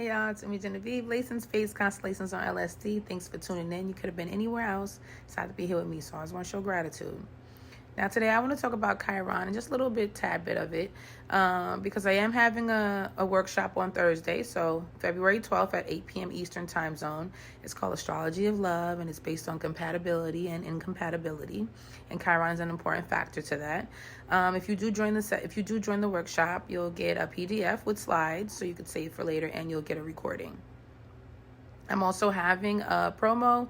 Hey y'all, it's me Genevieve, Lason's Face Constellations on LSD. Thanks for tuning in. You could have been anywhere else, decided to be here with me, so I just want to show gratitude. Now today I want to talk about Chiron and just a little tad bit of it, because I am having a workshop on Thursday, so February 12th at 8 p.m. Eastern Time Zone. It's called Astrology of Love, and it's based on compatibility and incompatibility, and Chiron is an important factor to that. If you do join the workshop, you'll get a PDF with slides, so you could save for later, and you'll get a recording. I'm also having a promo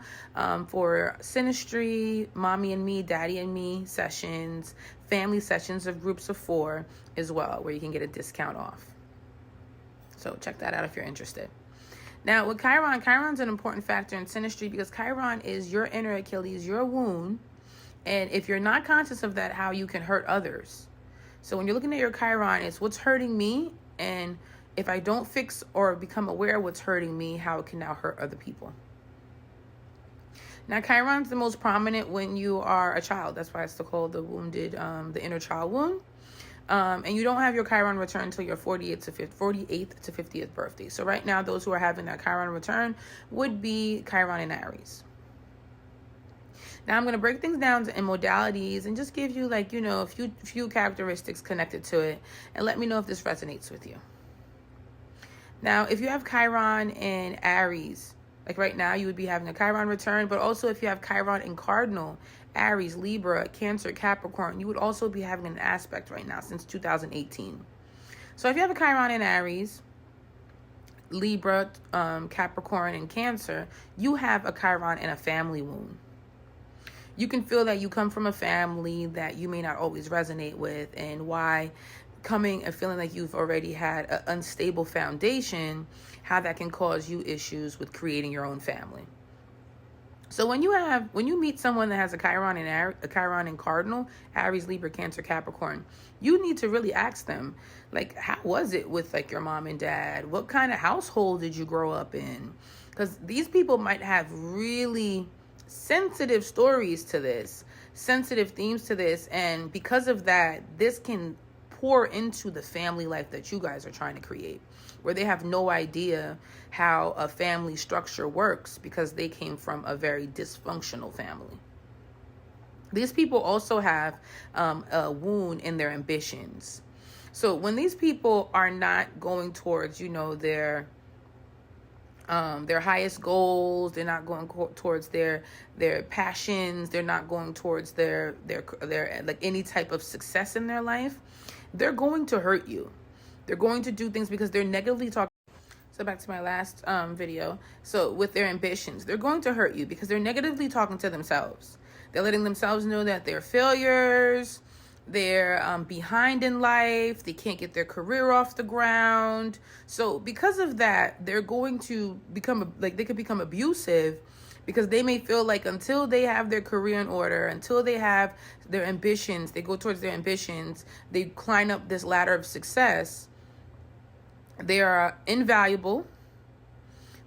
for Synastry, Mommy and Me, Daddy and Me sessions, family sessions of groups of 4 as well, where you can get a discount off. So check that out if you're interested. Now with Chiron's an important factor in Synastry because Chiron is your inner Achilles, your wound. And if you're not conscious of that, how you can hurt others. So when you're looking at your Chiron, it's what's hurting me, and if I don't fix or become aware of what's hurting me, how it can now hurt other people. Now, Chiron's the most prominent when you are a child. That's why it's called the wounded, the inner child wound. And you don't have your Chiron return until your 48th to 50th birthday. So right now, those who are having that Chiron return would be Chiron in Aries. Now I'm going to break things down in modalities and just give you a few characteristics connected to it, and let me know if this resonates with you. Now, if you have Chiron in Aries, like right now, you would be having a Chiron return, but also if you have Chiron in Cardinal, Aries, Libra, Cancer, Capricorn, you would also be having an aspect right now since 2018. So if you have a Chiron in Aries, Libra, Capricorn, and Cancer, you have a Chiron in a family wound. You can feel that you come from a family that you may not always resonate with, and why coming and feeling like you've already had an unstable foundation, how that can cause you issues with creating your own family. So when you meet someone that has a Chiron in Cardinal, Aries, Libra, Cancer, Capricorn, you need to really ask them, like, how was it with your mom and dad? What kind of household did you grow up in? Because these people might have really sensitive stories to this, sensitive themes to this, and because of that, this can pour into the family life that you guys are trying to create, where they have no idea how a family structure works because they came from a very dysfunctional family. These people also have a wound in their ambitions. So when these people are not going towards, their highest goals, they're not going towards their passions, they're not going towards their like any type of success in their life, they're going to hurt you. They're going to do things because they're negatively talking. So back to my last video. So with their ambitions, they're going to hurt you because they're negatively talking to themselves. They're letting themselves know that they're failures. They're behind in life. They can't get their career off the ground. So because of that, they're going to they could become abusive, because they may feel like until they have their career in order, until they have their ambitions, they go towards their ambitions, they climb up this ladder of success, they are invaluable.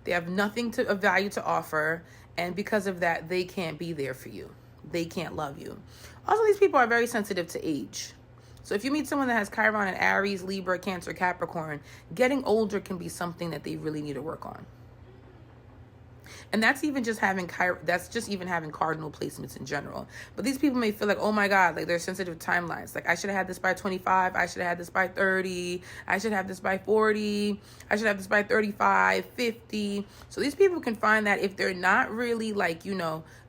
They have nothing of value to offer. And because of that, they can't be there for you. They can't love you. Also, these people are very sensitive to age. So if you meet someone that has Chiron in Aries, Libra, Cancer, Capricorn, getting older can be something that they really need to work on. And that's even just having cardinal placements in general. But these people may feel like, oh my God, they're sensitive timelines. Like, I should have had this by 25. I should have had this by 30. I should have this by 40. I should have this by 35, 50. So these people can find that if they're not really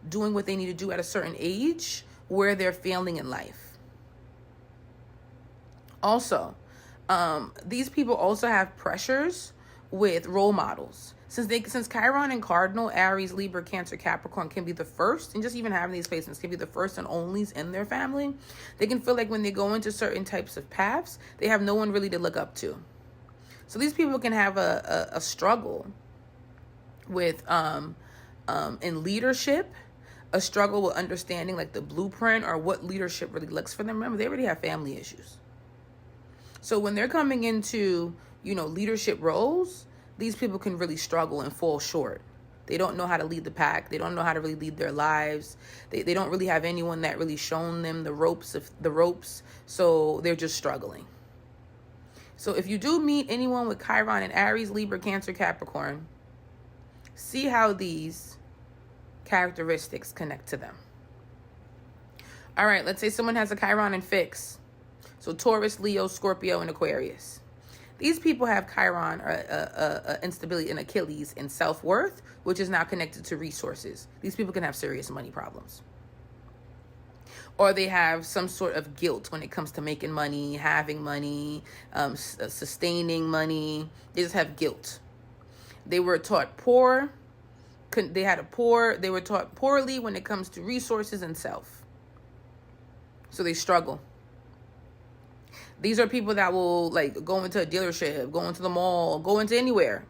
doing what they need to do at a certain age, where they're failing in life. Also, these people also have pressures with role models. Since Chiron and Cardinal, Aries, Libra, Cancer, Capricorn can be the first, and just even having these placements can be the first and onlys in their family, they can feel like when they go into certain types of paths, they have no one really to look up to. So these people can have a struggle with in leadership, a struggle with understanding the blueprint or what leadership really looks for them. Remember, they already have family issues. So when they're coming into, leadership roles, these people can really struggle and fall short. They don't know how to lead the pack. They don't know how to really lead their lives. They don't really have anyone that really shown them the ropes. So they're just struggling. So if you do meet anyone with Chiron in Aries, Libra, Cancer, Capricorn, see how these characteristics connect to them. All right, let's say someone has a Chiron in Fix. So Taurus, Leo, Scorpio, and Aquarius. These people have Chiron or instability in Achilles in self-worth, which is now connected to resources. These people can have serious money problems. Or they have some sort of guilt when it comes to making money, having money, sustaining money. They just have guilt. They were taught poor. They were taught poorly when it comes to resources and self. So they struggle. These are people that will like go into a dealership, go into the mall, go into anywhere,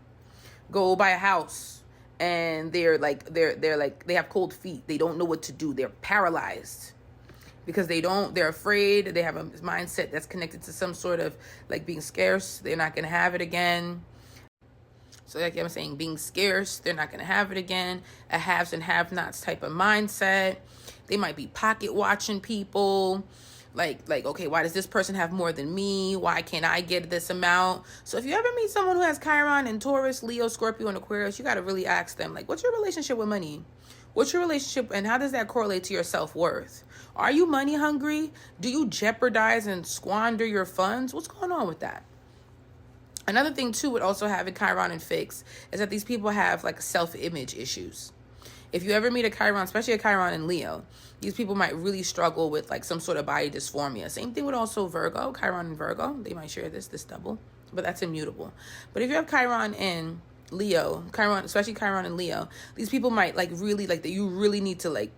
go buy a house, and they have cold feet. They don't know what to do. They're paralyzed because they're afraid. They have a mindset that's connected to some sort of like being scarce. They're not going to have it again. So like I'm saying, being scarce, they're not going to have it again. A haves and have-nots type of mindset. They might be pocket watching people. Like, okay, why does this person have more than me? Why can't I get this amount? So if you ever meet someone who has Chiron in Taurus, Leo, Scorpio, and Aquarius, you got to really ask them, like, what's your relationship with money? What's your relationship and how does that correlate to your self-worth? Are you money hungry? Do you jeopardize and squander your funds? What's going on with that? Another thing, too, with also having Chiron and Fix is that these people have, like, self-image issues. If you ever meet a Chiron, especially a Chiron in Leo, these people might really struggle with like some sort of body dysmorphia. Same thing with also Virgo, Chiron and Virgo. They might share this double, but that's immutable. But if you have Chiron in Leo, especially Chiron in Leo, these people might like really like that. You really need to like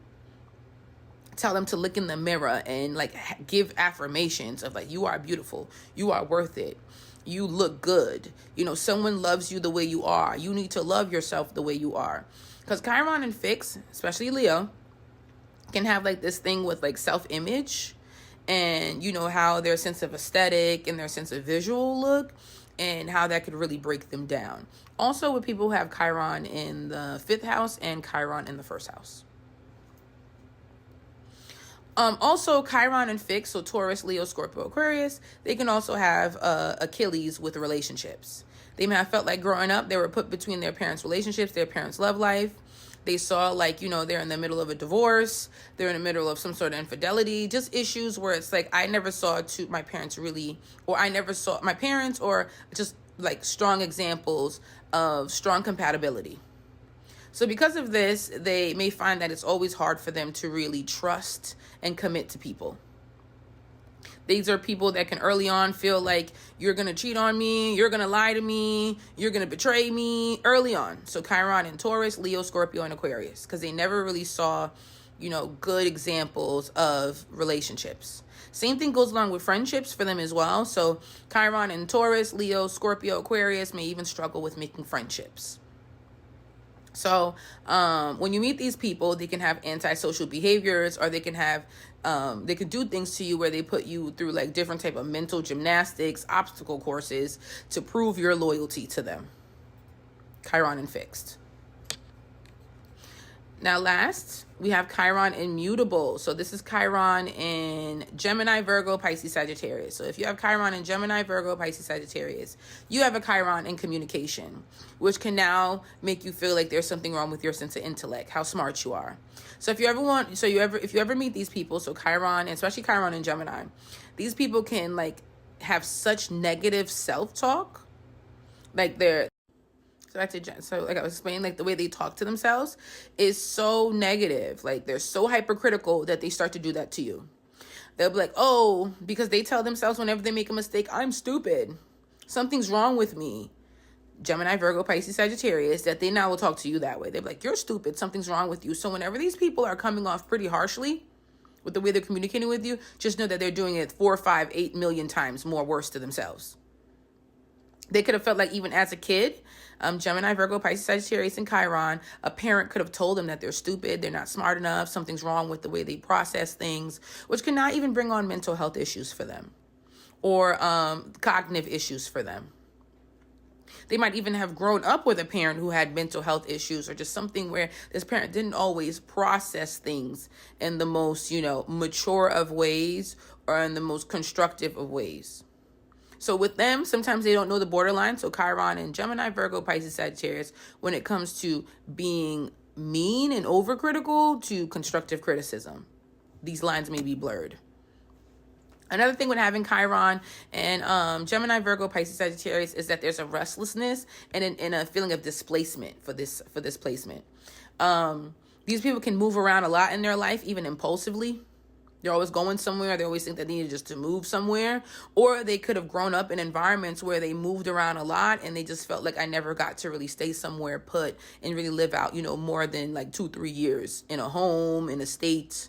tell them to look in the mirror and like give affirmations of like, you are beautiful, you are worth it. You look good. You know, someone loves you the way you are. You need to love yourself the way you are. Because Chiron and Fix, especially Leo, can have like this thing with like self-image and, you know, how their sense of aesthetic and their sense of visual look and how that could really break them down. Also with people who have Chiron in the 5th house and Chiron in the 1st house. Also Chiron and Fix, so Taurus, Leo, Scorpio, Aquarius, they can also have Achilles with relationships. They may have felt like growing up, they were put between their parents' relationships, their parents' love life. They saw like, you know, they're in the middle of a divorce. They're in the middle of some sort of infidelity, just issues where it's like, I never saw my parents really, or I never saw my parents or just like strong examples of strong compatibility. So because of this, they may find that it's always hard for them to really trust and commit to people. These are people that can early on feel like you're going to cheat on me, you're going to lie to me, you're going to betray me early on. So Chiron in Taurus, Leo, Scorpio, and Aquarius, because they never really saw, you know, good examples of relationships. Same thing goes along with friendships for them as well. So Chiron in Taurus, Leo, Scorpio, Aquarius may even struggle with making friendships. So when you meet these people, they can have antisocial behaviors, or they can have they could do things to you where they put you through like different type of mental gymnastics, obstacle courses to prove your loyalty to them. Chiron and Fixed. Now last, we have Chiron immutable. So this is Chiron in Gemini, Virgo, Pisces, Sagittarius. So if you have Chiron in Gemini, Virgo, Pisces, Sagittarius, you have a Chiron in communication, which can now make you feel like there's something wrong with your sense of intellect, how smart you are. So if you ever meet these people, so Chiron, and especially Chiron in Gemini, these people can like have such negative self-talk, like so like I was explaining, like the way they talk to themselves is so negative. Like they're so hypercritical that they start to do that to you. They'll be like, oh, because they tell themselves whenever they make a mistake, I'm stupid. Something's wrong with me. Gemini, Virgo, Pisces, Sagittarius, that they now will talk to you that way. They're like, you're stupid. Something's wrong with you. So whenever these people are coming off pretty harshly with the way they're communicating with you, just know that they're doing it 4, 5, 8 million times more worse to themselves. They could have felt like even as a kid, Gemini, Virgo, Pisces, Sagittarius, and Chiron, a parent could have told them that they're stupid, they're not smart enough, something's wrong with the way they process things, which can now even bring on mental health issues for them or cognitive issues for them. They might even have grown up with a parent who had mental health issues or just something where this parent didn't always process things in the most, mature of ways or in the most constructive of ways. So with them, sometimes they don't know the borderline. So Chiron and Gemini, Virgo, Pisces, Sagittarius, when it comes to being mean and overcritical to constructive criticism, these lines may be blurred. Another thing with having Chiron and Gemini, Virgo, Pisces, Sagittarius is that there's a restlessness and a feeling of displacement for this placement. These people can move around a lot in their life, even impulsively. They're always going somewhere. They always think that they needed just to move somewhere. Or they could have grown up in environments where they moved around a lot and they just felt like I never got to really stay somewhere put and really live out, more than like 2-3 years in a home, in a state,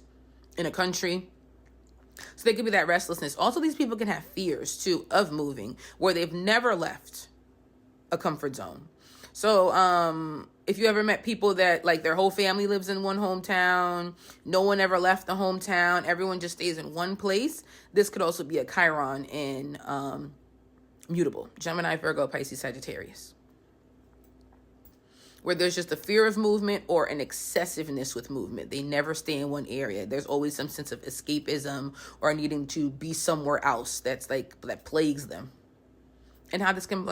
in a country. So there could be that restlessness. Also, these people can have fears too of moving where they've never left a comfort zone. So if you ever met people that like their whole family lives in one hometown, no one ever left the hometown, everyone just stays in one place, this could also be a Chiron in mutable, Gemini, Virgo, Pisces, Sagittarius, where there's just a fear of movement or an excessiveness with movement. They never stay in one area. There's always some sense of escapism or needing to be somewhere else that plagues them. And how this can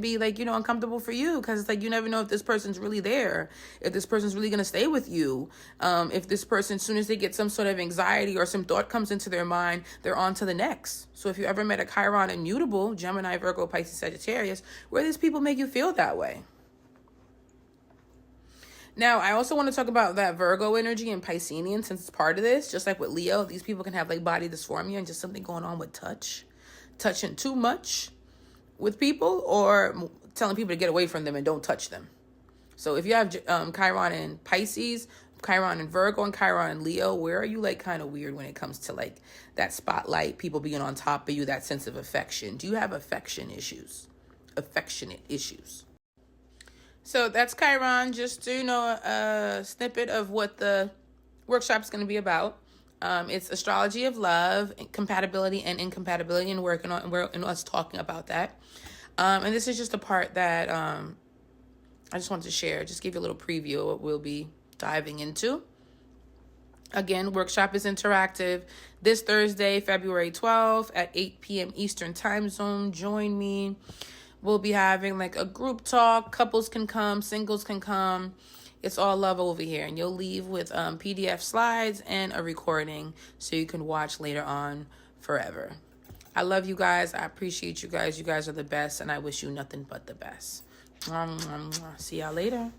be uncomfortable for you, because it's like you never know if this person's really there, if this person's really going to stay with you, if this person, as soon as they get some sort of anxiety or some thought comes into their mind, they're on to the next. So if you ever met a Chiron immutable, Gemini, Virgo, Pisces, Sagittarius, where these people make you feel that way. Now, I also want to talk about that Virgo energy and Piscean, since it's part of this. Just like with Leo, these people can have like body dysphoria and just something going on with touching too much with people, or telling people to get away from them and don't touch them. So if you have Chiron and Pisces, Chiron and Virgo, and Chiron and Leo, where are you like kind of weird when it comes to like that spotlight, people being on top of you, that sense of affection? Do you have affectionate issues? So that's Chiron, just a snippet of what the workshop is going to be about. It's astrology of love, compatibility and incompatibility, and and us talking about that. And this is just a part that I just wanted to share, just give you a little preview of what we'll be diving into. Again, workshop is interactive this Thursday, February 12th at 8 p.m. Eastern time zone. Join me. We'll be having like a group talk. Couples can come, singles can come. It's all love over here. And you'll leave with PDF slides and a recording so you can watch later on forever. I love you guys. I appreciate you guys. You guys are the best. And I wish you nothing but the best. See y'all later.